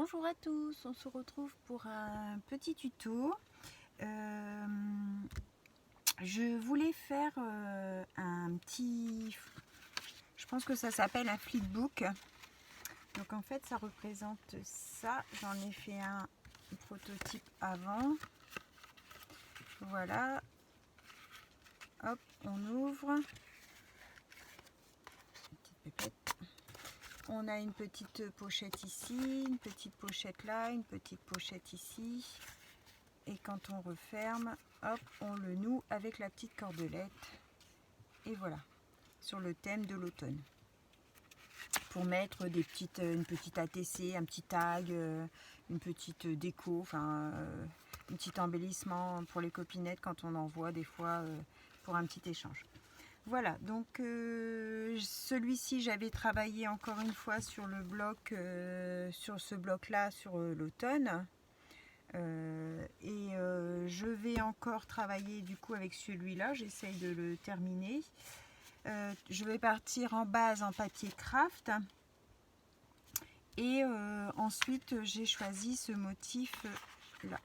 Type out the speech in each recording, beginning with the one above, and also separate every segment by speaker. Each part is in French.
Speaker 1: Bonjour à tous, on se retrouve pour un petit tuto. Je voulais faire un petit, je pense que ça s'appelle un flipbook. Donc en fait ça représente ça, j'en ai fait un prototype avant. Voilà, hop, on ouvre. Petite pépette. On a une petite pochette ici, une petite pochette là, une petite pochette ici. Et quand on referme, hop, on le noue avec la petite cordelette. Et voilà, sur le thème de l'automne. Pour mettre une petite ATC, un petit tag, une petite déco, enfin un petit embellissement pour les copinettes quand on envoie des fois pour un petit échange. Voilà, donc celui-ci, j'avais travaillé encore une fois sur le bloc, sur ce bloc-là, sur l'automne. Je vais encore travailler du coup avec celui-là, j'essaye de le terminer. Je vais partir en base en papier craft. Et ensuite, j'ai choisi ce motif là.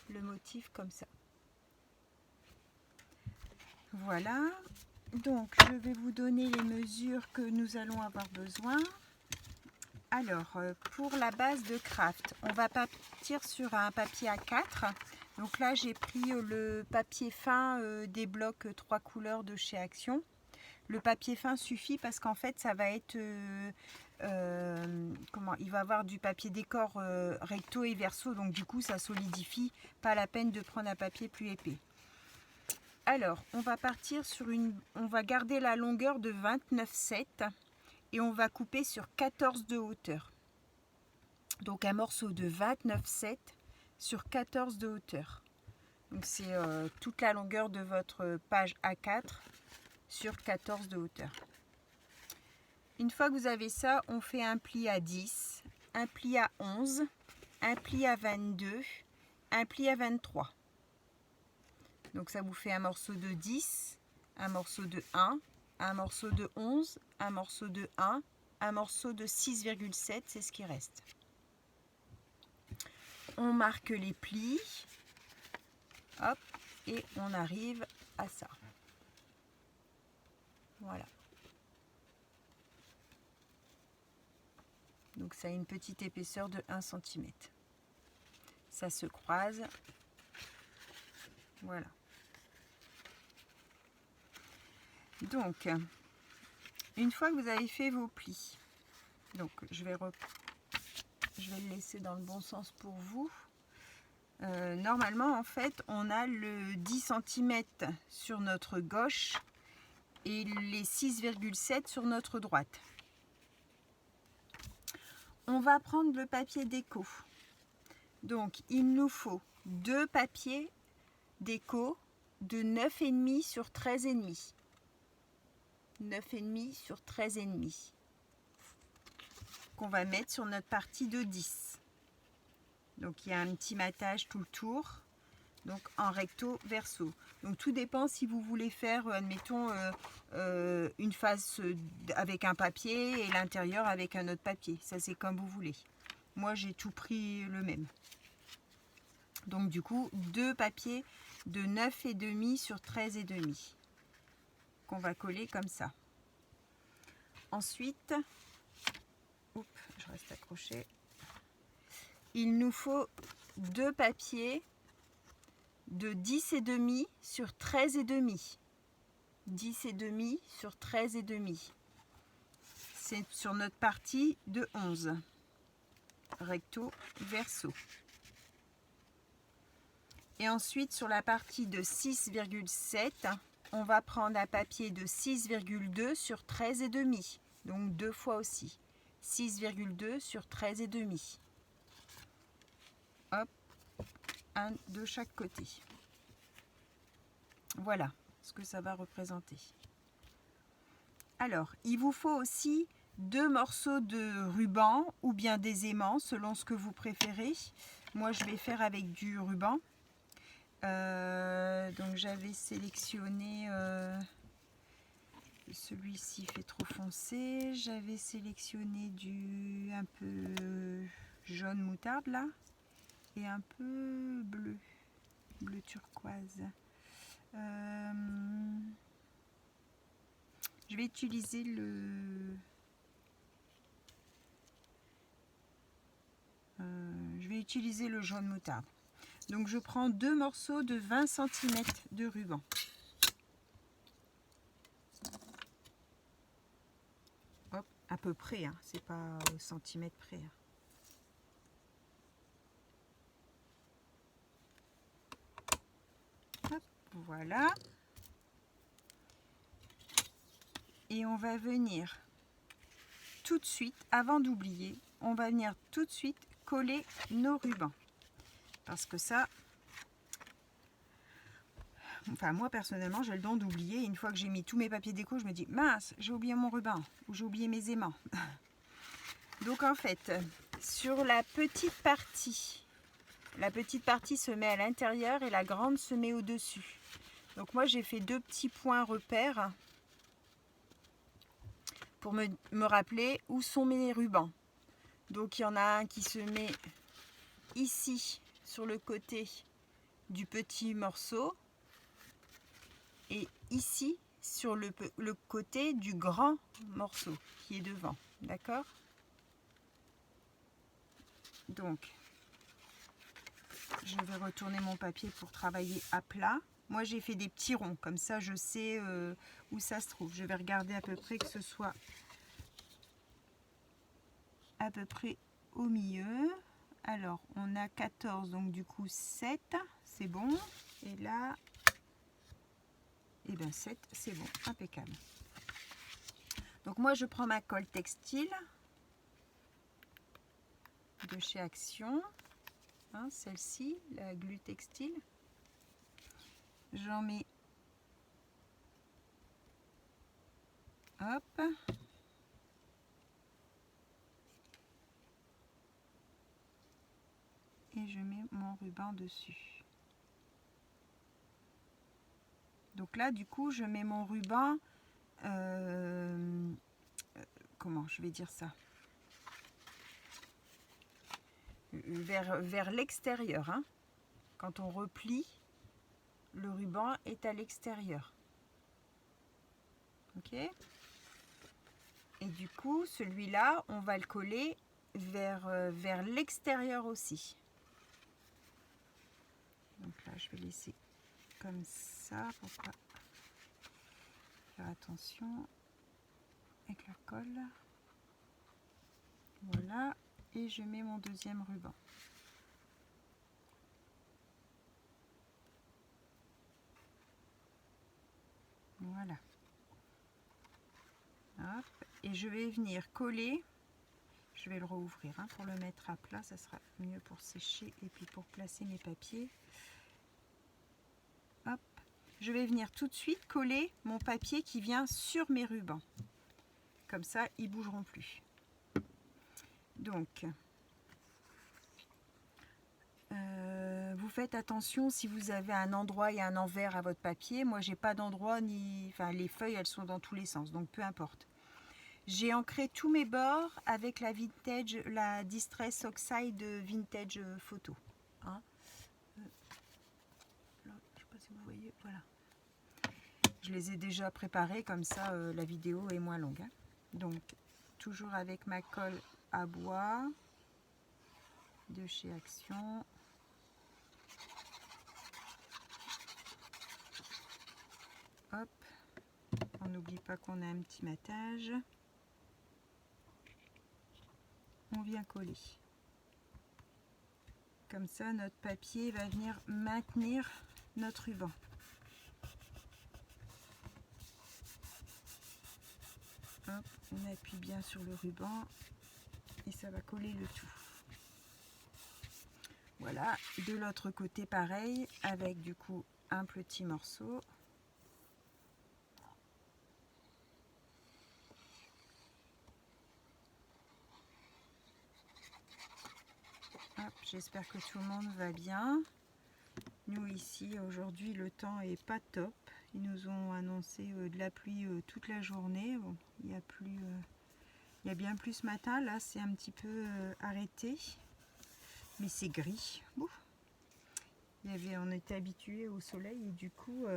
Speaker 1: Le motif comme ça. Voilà, donc je vais vous donner les mesures que nous allons avoir besoin. Alors, pour la base de craft, on va partir sur un papier A4. Donc là, j'ai pris le papier fin des blocs 3 couleurs de chez Action. Le papier fin suffit parce qu'en fait, ça va être... il va avoir du papier décor recto et verso. Donc du coup, ça solidifie. Pas la peine de prendre un papier plus épais. Alors, on va partir sur on va garder la longueur de 29,7 et on va couper sur 14 de hauteur. Donc un morceau de 29,7 sur 14 de hauteur. Donc c'est toute la longueur de votre page A4 sur 14 de hauteur. Une fois que vous avez ça, on fait un pli à 10, un pli à 11, un pli à 22, un pli à 23. Donc ça vous fait un morceau de 10, un morceau de 1, un morceau de 11, un morceau de 1, un morceau de 6,7, c'est ce qui reste. On marque les plis, hop, et on arrive à ça. Voilà. Donc ça a une petite épaisseur de 1 cm. Ça se croise. Voilà. Donc, une fois que vous avez fait vos plis, donc je vais le laisser dans le bon sens pour vous. Normalement, en fait, on a le 10 cm sur notre gauche et les 6,7 sur notre droite. On va prendre le papier déco. Donc, il nous faut 2 papiers déco de 9,5 sur 13,5. 9,5 sur 13,5 qu'on va mettre sur notre partie de 10. Donc, il y a un petit matage tout le tour. Donc en recto verso. Donc tout dépend si vous voulez faire, admettons, une face avec un papier et l'intérieur avec un autre papier. Ça c'est comme vous voulez. Moi j'ai tout pris le même. Donc du coup 2 papiers de 9,5 sur 13,5 qu'on va coller comme ça. Ensuite, je reste accrochée. Il nous faut 2 papiers de 10,5 sur 13,5. 10,5 sur 13,5. C'est sur notre partie de 11. Recto, verso. Et ensuite, sur la partie de 6,7, on va prendre un papier de 6,2 sur 13,5. Donc 2 fois aussi. 6,2 sur 13,5. Hop. Un de chaque côté. Voilà ce que ça va représenter. Alors, il vous faut aussi 2 morceaux de ruban ou bien des aimants selon ce que vous préférez. Moi, je vais faire avec du ruban. Donc, j'avais sélectionné celui-ci fait trop foncé. J'avais sélectionné un peu jaune moutarde là et un peu bleu, bleu turquoise. Je vais utiliser le jaune moutarde. Donc je prends 2 morceaux de 20 cm de ruban. Hop, à peu près, hein, c'est pas au centimètre près. Hein. Hop, voilà. Et on va venir tout de suite, avant d'oublier, on va venir tout de suite coller nos rubans. Parce que ça, enfin moi personnellement j'ai le don d'oublier. Une fois que j'ai mis tous mes papiers déco, je me dis mince, j'ai oublié mon ruban ou j'ai oublié mes aimants. Donc en fait, sur la petite partie se met à l'intérieur et la grande se met au-dessus. Donc moi j'ai fait 2 petits points repères pour me rappeler où sont mes rubans. Donc il y en a un qui se met ici sur le côté du petit morceau et ici sur le côté du grand morceau qui est devant, d'accord? Donc je vais retourner mon papier pour travailler à plat. Moi j'ai fait des petits ronds, comme ça je sais où ça se trouve. Je vais regarder à peu près que ce soit à peu près au milieu. Alors on a 14, donc du coup 7, c'est bon. Et là, et bien 7, c'est bon, impeccable. Donc moi je prends ma colle textile de chez Action, hein, celle-ci, la glu textile. J'en mets, hop, et je mets mon ruban dessus. Donc là du coup je mets mon ruban, comment je vais dire ça, vers l'extérieur, hein. Quand on replie, le ruban est à l'extérieur. Ok. Et du coup celui-là on va le coller vers l'extérieur aussi. Donc là je vais laisser comme ça pour pas faire attention avec la colle. Voilà, et je mets mon deuxième ruban. Voilà. Hop. Et je vais venir coller. Je vais le rouvrir hein, pour le mettre à plat, ça sera mieux pour sécher et puis pour placer mes papiers. Hop. Je vais venir tout de suite coller mon papier qui vient sur mes rubans. Comme ça, ils ne bougeront plus. Donc, vous faites attention si vous avez un endroit et un envers à votre papier. Moi, j'ai pas d'endroit ni, enfin, les feuilles, elles sont dans tous les sens, donc peu importe. J'ai ancré tous mes bords avec la vintage, la Distress Oxide Vintage Photo. Hein. Là, je sais pas si vous voyez, voilà. Je les ai déjà préparés, comme ça la vidéo est moins longue. Hein. Donc, toujours avec ma colle à bois de chez Action. Hop, on n'oublie pas qu'on a un petit matage. On vient coller. Comme ça, notre papier va venir maintenir notre ruban. Hop, on appuie bien sur le ruban et ça va coller le tout. Voilà, de l'autre côté pareil, avec du coup un petit morceau. J'espère que tout le monde va bien. Nous ici aujourd'hui le temps est pas top. Ils nous ont annoncé de la pluie toute la journée. Bon, il y a bien plus ce matin. Là c'est un petit peu arrêté. mais c'est gris. Ouf. On était habitué au soleil et du coup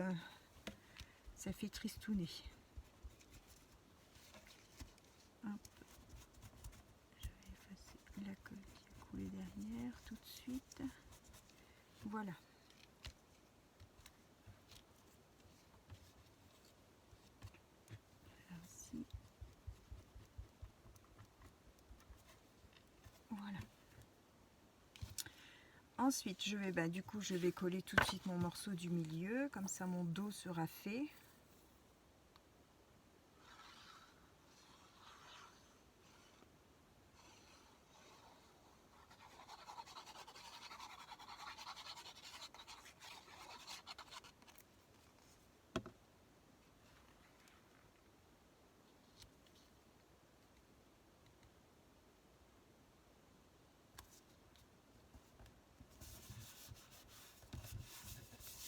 Speaker 1: ça fait tristouner. Hop. Je vais effacer la colle qui a coulé derrière tout de suite. Voilà. Ainsi. Voilà. Ensuite, je vais du coup, je vais coller tout de suite mon morceau du milieu, comme ça mon dos sera fait.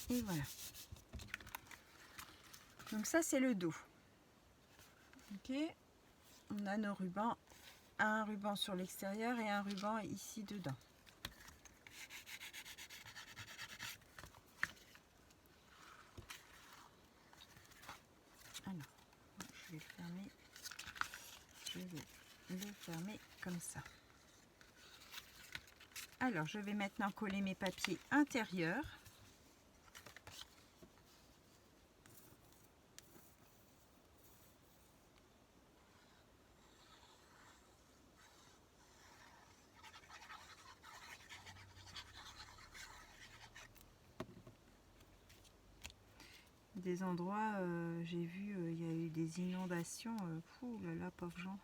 Speaker 1: Et voilà. Donc ça c'est le dos. Ok. On a nos rubans, un ruban sur l'extérieur et un ruban ici dedans. Alors, je vais le fermer. Je vais le fermer comme ça. Alors, je vais maintenant coller mes papiers intérieurs. Des endroits, j'ai vu, il y a eu des inondations. Ouh là là, pauvres gens.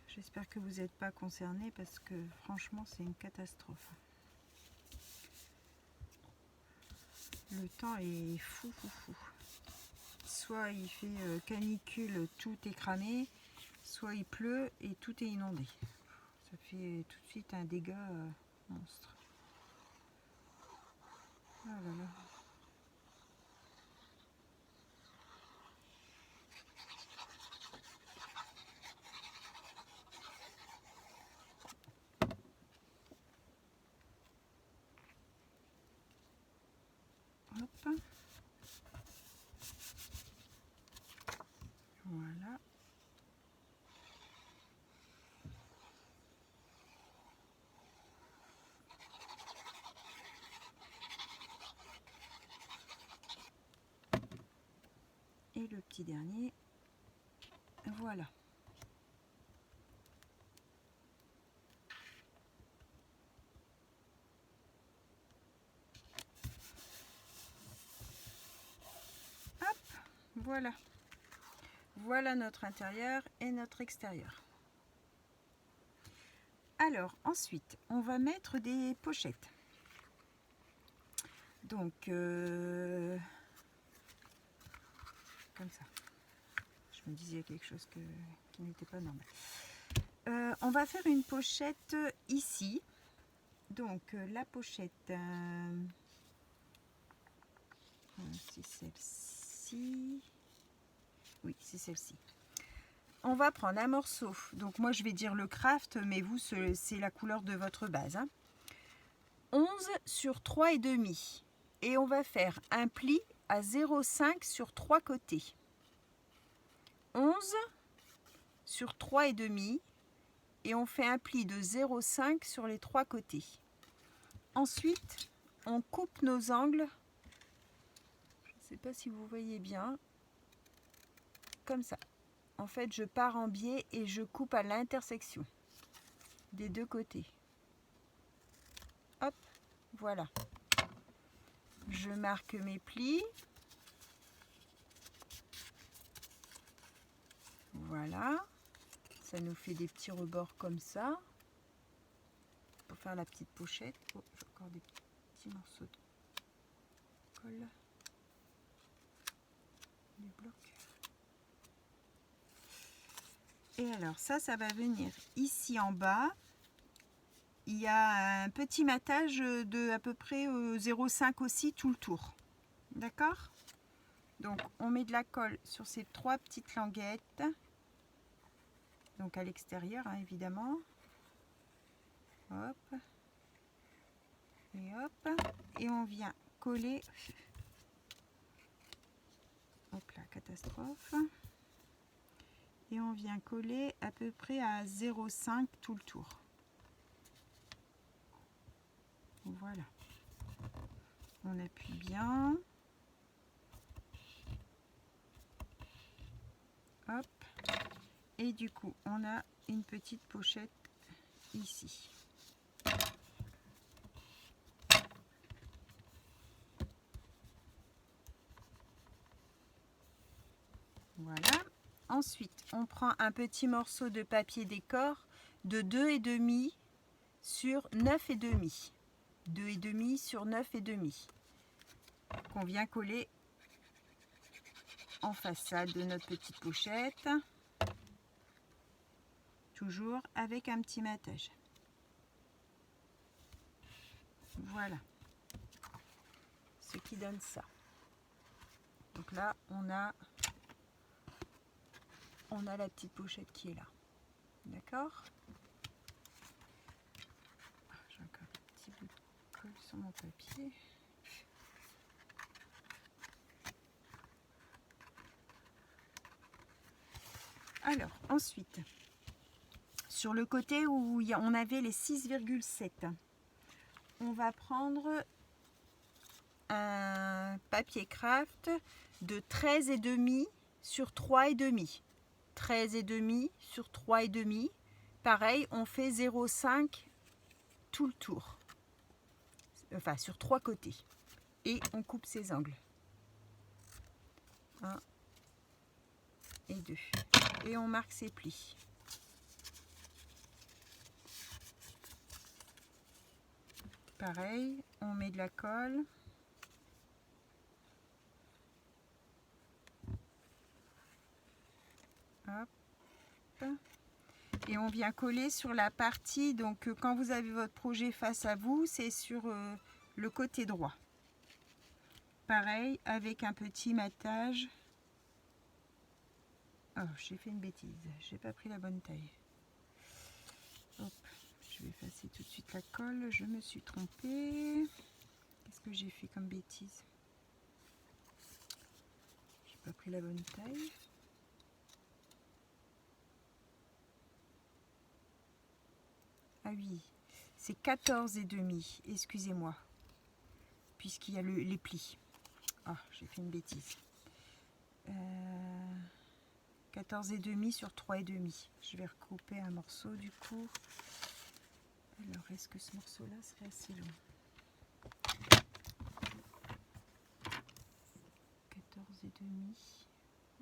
Speaker 1: J'espère que vous n'êtes pas concernés parce que franchement, c'est une catastrophe. Le temps est fou. Soit il fait canicule, tout est cramé, soit il pleut et tout est inondé. Ça fait tout de suite un dégât monstre. Oh là là. Hop. Voilà. Et le petit dernier. Voilà. Hop, voilà. Voilà notre intérieur et notre extérieur. Alors, ensuite, on va mettre des pochettes. Donc, comme ça. Je me disais quelque chose qui n'était pas normal. On va faire une pochette ici. Donc, la pochette, c'est celle-ci. Oui, c'est celle-ci. On va prendre un morceau. Donc, moi, je vais dire le craft, mais vous, c'est la couleur de votre base. 11 sur 3,5. Et on va faire un pli à 0,5 sur 3 côtés. 11 sur 3,5 et on fait un pli de 0,5 sur les 3 côtés. Ensuite, on coupe nos angles. Je ne sais pas si vous voyez bien. Comme ça. En fait, je pars en biais et je coupe à l'intersection des deux côtés. Hop, voilà. Je marque mes plis. Voilà. Ça nous fait des petits rebords comme ça. Pour faire la petite pochette. Oh, j'ai encore des petits morceaux de colle. Des blocs. Et alors ça va venir ici en bas. Il y a un petit matage de à peu près 0,5 aussi tout le tour. D'accord? Donc on met de la colle sur ces 3 petites languettes. Donc à l'extérieur, hein, évidemment. Hop. hop, et on vient coller, hop là, catastrophe, et on vient coller à peu près à 0,5 tout le tour. Voilà, on appuie bien, hop, et du coup on a une petite pochette ici. Voilà. Ensuite, on prend un petit morceau de papier décor de 2,5 sur 9,5. 2,5 sur 9,5. Qu'on vient coller en façade de notre petite pochette. Toujours avec un petit matage. Voilà. Ce qui donne ça. Donc là, on a la petite pochette qui est là. D'accord? J'ai encore un petit bout de colle sur mon papier. Alors, ensuite, sur le côté où on avait les 6,7, on va prendre un papier craft de 13,5 sur 3,5. 13,5 sur 3,5. Pareil, on fait 0,5 tout le tour. Enfin, sur 3 côtés. Et on coupe ses angles. 1 et 2. Et on marque ses plis. Pareil, on met de la colle. Hop. Et on vient coller sur la partie, donc quand vous avez votre projet face à vous, c'est sur le côté droit. Pareil, avec un petit matage. Oh, j'ai fait une bêtise, j'ai pas pris la bonne taille. Hop, je vais effacer tout de suite la colle, je me suis trompée. Qu'est-ce que j'ai fait comme bêtise? J'ai pas pris la bonne taille. Ah oui, c'est 14,5, excusez-moi, puisqu'il y a les plis. Ah, j'ai fait une bêtise. 14,5 sur 3,5. Je vais recouper un morceau du coup. Alors, est-ce que ce morceau-là serait assez long? 14,5.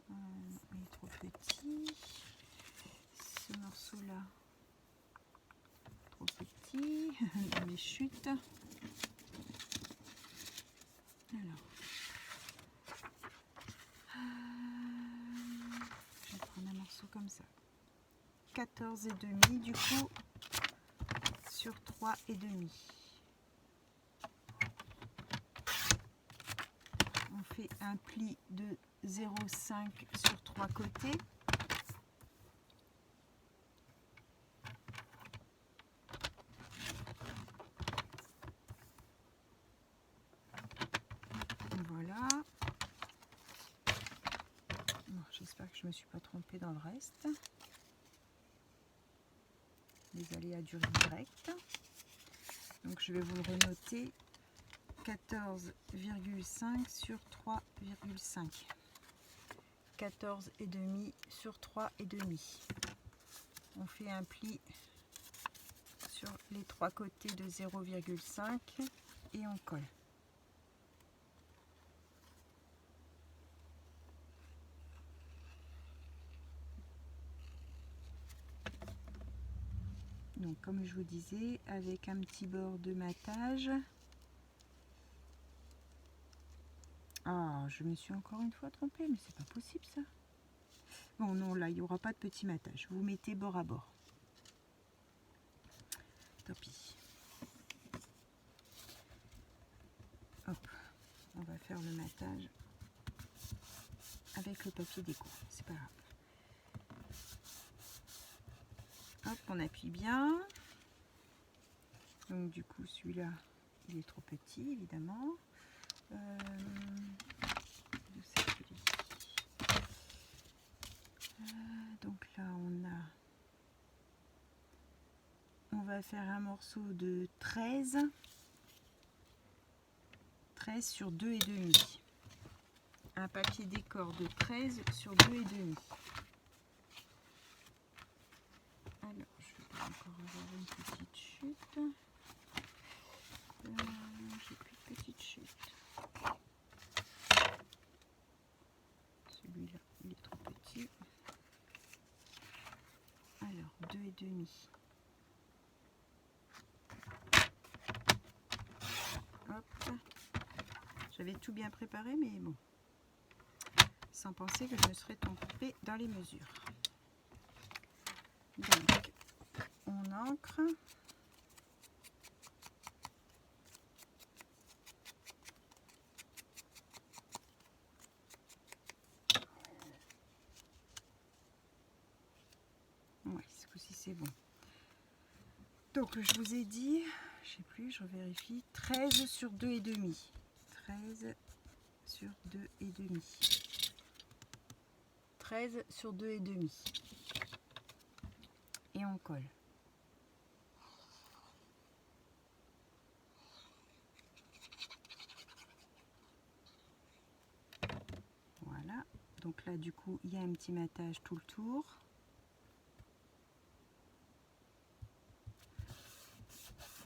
Speaker 1: Il est trop petit. Ce morceau-là, trop petit. Dans les chutes. Alors. Je vais prendre un morceau comme ça. 14,5 du coup sur 3,5. On fait un pli de 0,5 sur 3 côtés. Voilà. Bon, j'espère que je ne me suis pas trompée dans le reste. Les aléas du direct. Donc je vais vous le renoter. 14,5 sur 3,5. 14,5 sur 3,5. On fait un pli sur les 3 côtés de 0,5 et on colle. Donc comme je vous disais, avec un petit bord de matage. Ah, je me suis encore une fois trompée, mais c'est pas possible ça. Bon non, là il n'y aura pas de petit matage. Vous mettez bord à bord. Tant pis. Hop, on va faire le matage avec le papier déco. C'est pas grave. Hop, on appuie bien. Donc du coup celui-là, il est trop petit évidemment. Donc là on va faire un morceau de 13 sur 2,5. Un papier décor de 13 sur 2,5. Alors je vais encore avoir une petite chute. J'ai plus de petite chute. Celui-là il est trop petit. Alors 2,5. Hop. J'avais tout bien préparé, mais bon, sans penser que je me serais trompée dans les mesures. Donc, on ancre. Ouais, ce coup-ci c'est bon. Donc, je vous ai dit, je sais plus, je vérifie, 13 sur 2,5. 13 sur 2,5. 13 sur 2,5. Et on colle. Voilà. Donc là, du coup, il y a un petit matage tout le tour.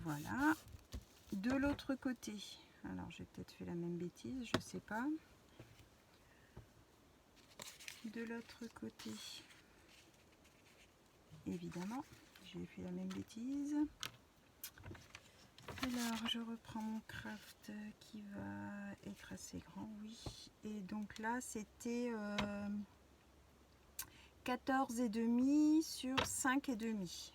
Speaker 1: Voilà. De l'autre côté, alors j'ai peut-être fait la même bêtise, je sais pas. De l'autre côté, évidemment, j'ai fait la même bêtise. Alors je reprends mon craft qui va être assez grand, oui. Et donc là c'était 14,5 sur 5,5.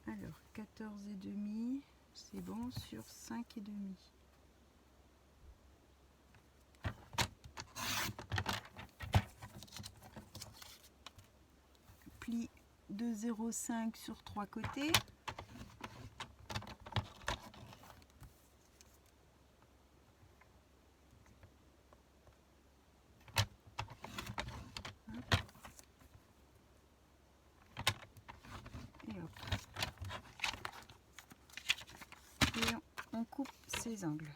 Speaker 1: Alors 14,5, c'est bon, sur 5,5. Pli de 0,5 sur 3 côtés. Et hop. Et on coupe ces angles.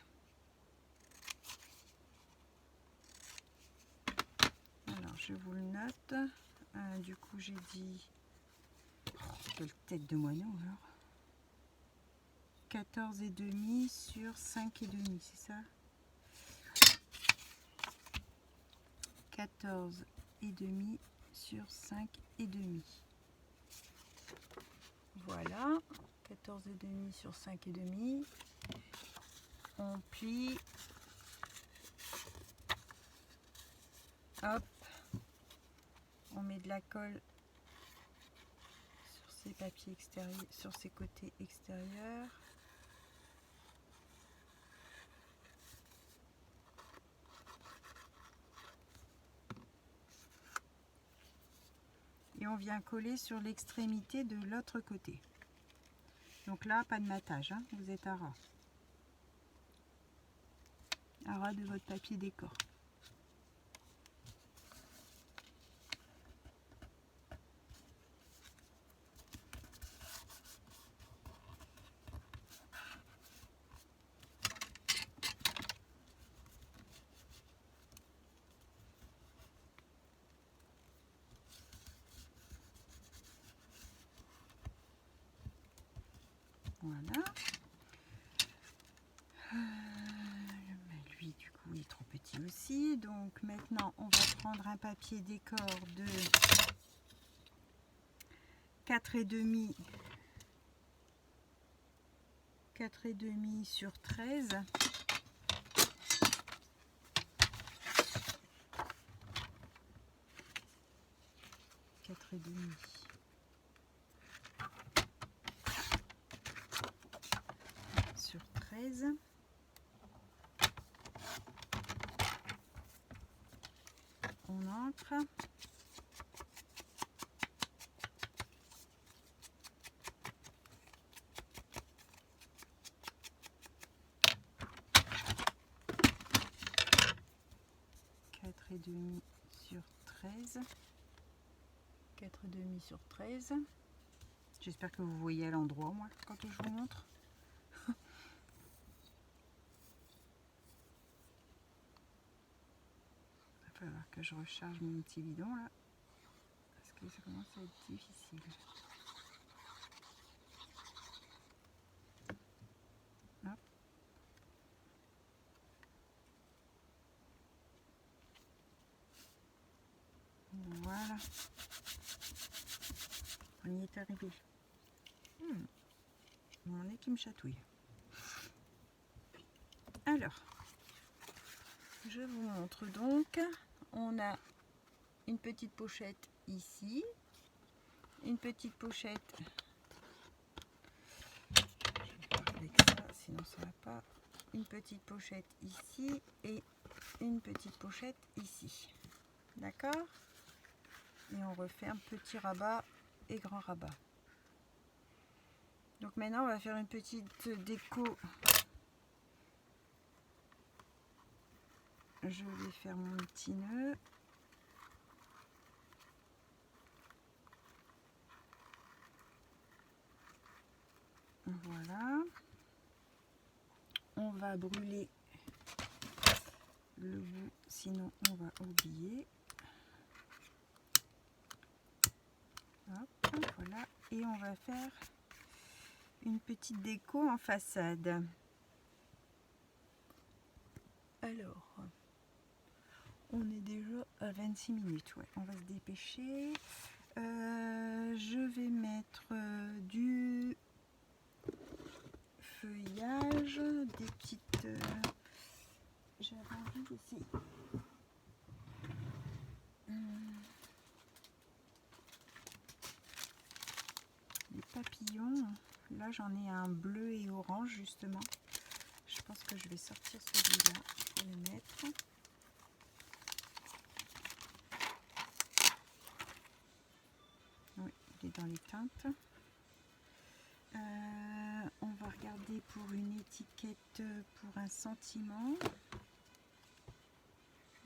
Speaker 1: Alors je vous le note. Du coup j'ai dit, quelle tête de moineau alors, 14,5 sur 5,5, c'est ça? 14,5 sur 5,5. Voilà, 14,5 sur 5,5. On plie. Hop. On met de la colle sur ces papiers extérieurs, sur ces côtés extérieurs. Et on vient coller sur l'extrémité de l'autre côté. Donc là, pas de matage, hein, vous êtes à ras. À ras de votre papier décor. Voilà. Lui, du coup, il est trop petit aussi. Donc maintenant, on va prendre un papier décor de 4,5 sur 13. Et demi sur 13. On ancre. 4,5 sur 13. 4,5 sur 13. J'espère que vous voyez à l'endroit, moi, quand je vous montre. Il va falloir que je recharge mon petit bidon là, parce que ça commence à être difficile. Hop. Voilà. On y est arrivé. Mon nez qui me chatouille. Alors, je vous montre donc. On a une petite pochette ici, une petite pochette. Je vais faire avec ça, sinon ça va pas. Une petite pochette ici et une petite pochette ici. D'accord? Et on referme petit rabat et grand rabat. Donc maintenant on va faire une petite déco. Je vais faire mon petit nœud. Voilà. On va brûler le bout, sinon on va oublier. Hop, voilà. Et on va faire une petite déco en façade. Alors, on est déjà à 26 minutes. Ouais, on va se dépêcher. Je vais mettre du feuillage, des petites... J'avais envie aussi. Les papillons. Là, j'en ai un bleu et orange, justement. Je pense que je vais sortir celui-là pour le mettre. Oui, il est dans les teintes. On va regarder pour une étiquette pour un sentiment.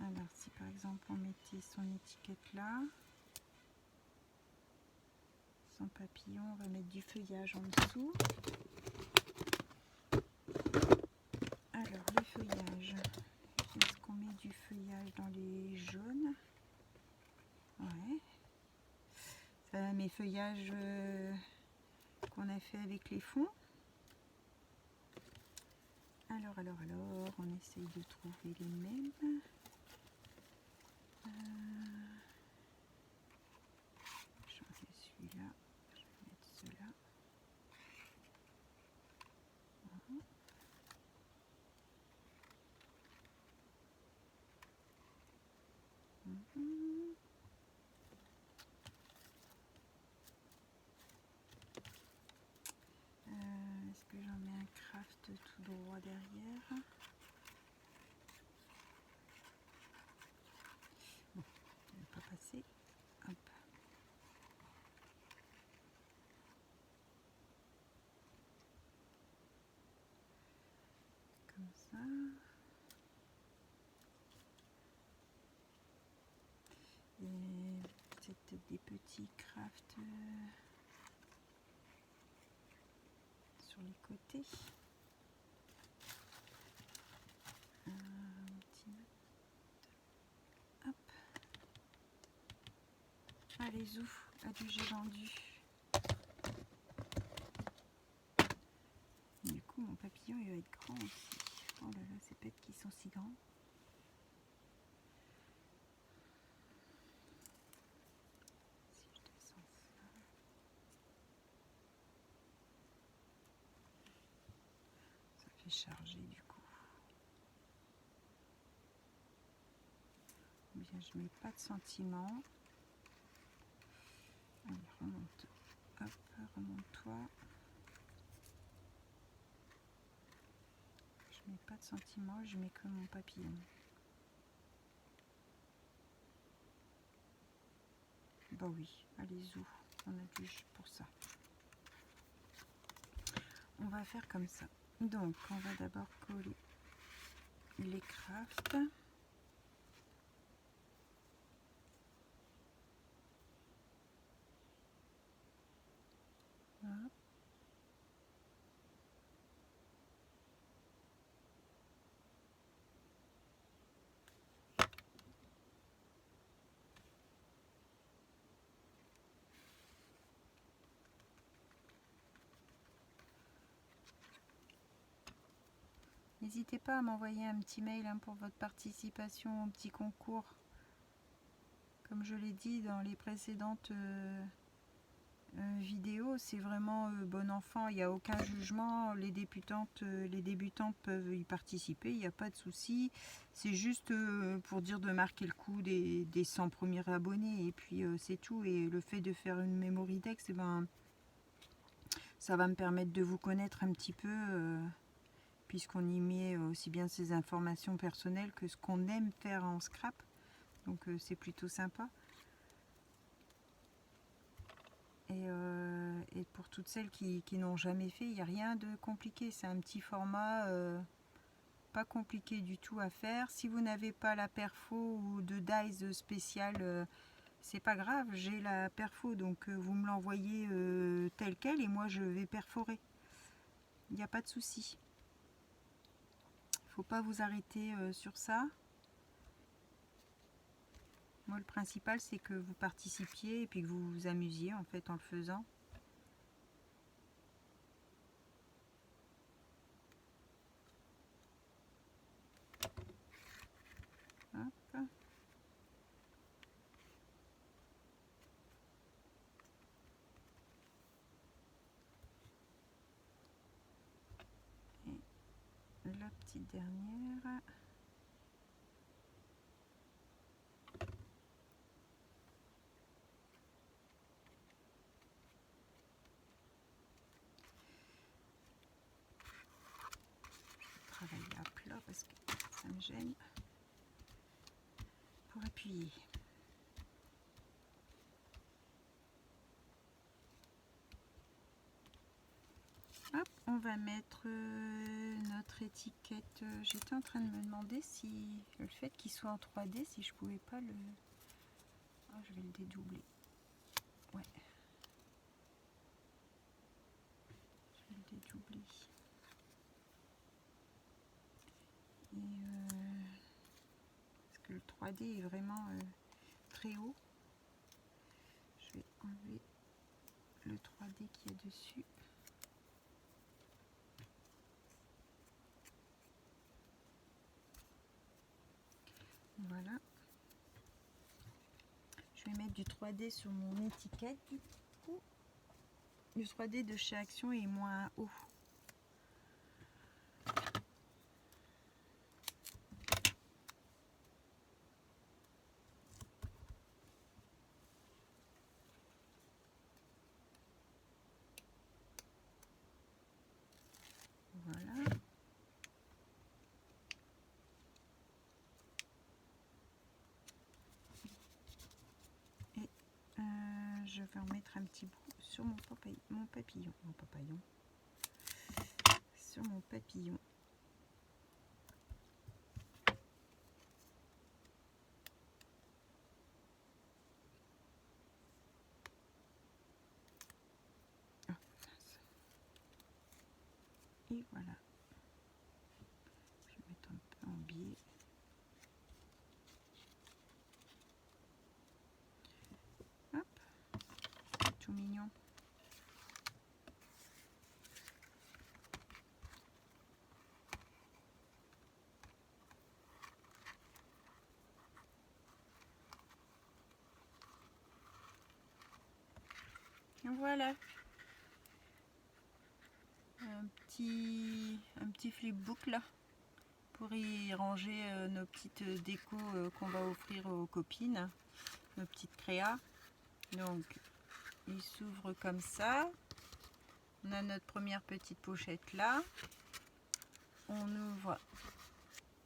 Speaker 1: Alors, si par exemple on mettait son étiquette là, son papillon, on va mettre du feuillage en dessous. Alors, le feuillage, est-ce qu'on met du feuillage dans les jaunes? Ouais. Mes feuillages qu'on a fait avec les fonds. Alors, on essaye de trouver les mêmes. J'en ai celui-là, je vais mettre ceux-là. Voilà. Est-ce que j'en mets un craft tout droit derrière? Bon, il ne va pas passer. Hop. Comme ça. Et peut-être des petits crafts sur les côtés. Hop. Allez, zouf, adieu, j'ai vendu. Du coup, mon papillon, il va être grand aussi. Oh là là, ces pets qui sont si grands. Si je descends ça. Ça fait charger du coup. Ou bien je mets pas de sentiment. Allez, remonte. Hop, remonte-toi. Je mets pas de sentiment, je mets que mon papillon. Bah oui, allez zou, on a du jus pour ça. On va faire comme ça. Donc, on va d'abord coller les crafts. Hop. N'hésitez pas à m'envoyer un petit mail pour votre participation au petit concours. Comme je l'ai dit dans les précédentes vidéos, c'est vraiment bon enfant, il n'y a aucun jugement. Les débutantes peuvent y participer, il n'y a pas de souci. C'est juste pour dire de marquer le coup des 100 premiers abonnés, et puis c'est tout. Et le fait de faire une memory dex, eh ben, ça va me permettre de vous connaître un petit peu. Puisqu'on y met aussi bien ces informations personnelles que ce qu'on aime faire en scrap. Donc c'est plutôt sympa. Et pour toutes celles qui n'ont jamais fait, il n'y a rien de compliqué. C'est un petit format pas compliqué du tout à faire. Si vous n'avez pas la perfo ou de dies spéciale, c'est pas grave. J'ai la perfo, donc vous me l'envoyez telle quelle et moi je vais perforer. Il n'y a pas de souci. Faut pas vous arrêter sur ça. Moi, le principal, c'est que vous participiez et puis que vous vous amusiez en fait en le faisant. Hop. Et la petite dernière. Travailler à plat parce que ça me gêne pour appuyer. Hop, on va mettre notre étiquette. J'étais en train de me demander si le fait qu'il soit en 3D, si je pouvais pas le... Oh, je vais le dédoubler. Ouais. Je vais le dédoubler. Et parce que le 3D est vraiment très haut. Je vais enlever le 3D qu'il y a dessus. Voilà. Je vais mettre du 3D sur mon étiquette. Du coup, le 3D de chez Action est moins haut. Voilà. Et je vais en mettre un petit bout sur mon papillon. Sur mon papillon. Oh, et voilà. Je vais mettre un peu en biais. Hop. C'est tout mignon. Voilà. Un petit flipbook là pour y ranger nos petites décos qu'on va offrir aux copines, nos petites créas. Donc il s'ouvre comme ça. On a notre première petite pochette là. On ouvre,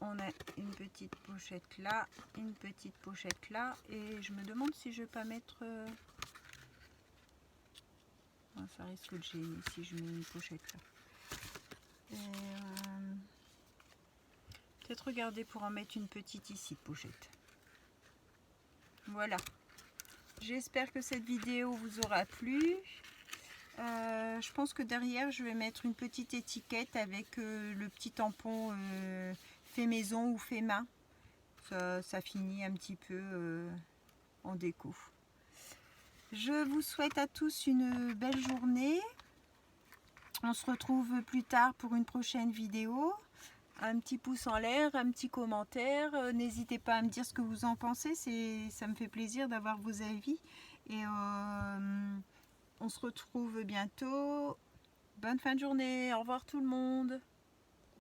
Speaker 1: on a une petite pochette là, une petite pochette là, et je me demande si je vais pas mettre ça risque de gêner si je mets une pochette là. Peut-être regarder pour en mettre une petite ici de pochette. Voilà. J'espère que cette vidéo vous aura plu. Je pense que derrière je vais mettre une petite étiquette avec le petit tampon fait maison ou fait main. Ça finit un petit peu en déco. Je vous souhaite à tous une belle journée. On se retrouve plus tard pour une prochaine vidéo. Un petit pouce en l'air, un petit commentaire. N'hésitez pas à me dire ce que vous en pensez. Ça me fait plaisir d'avoir vos avis. Et on se retrouve bientôt. Bonne fin de journée. Au revoir tout le monde.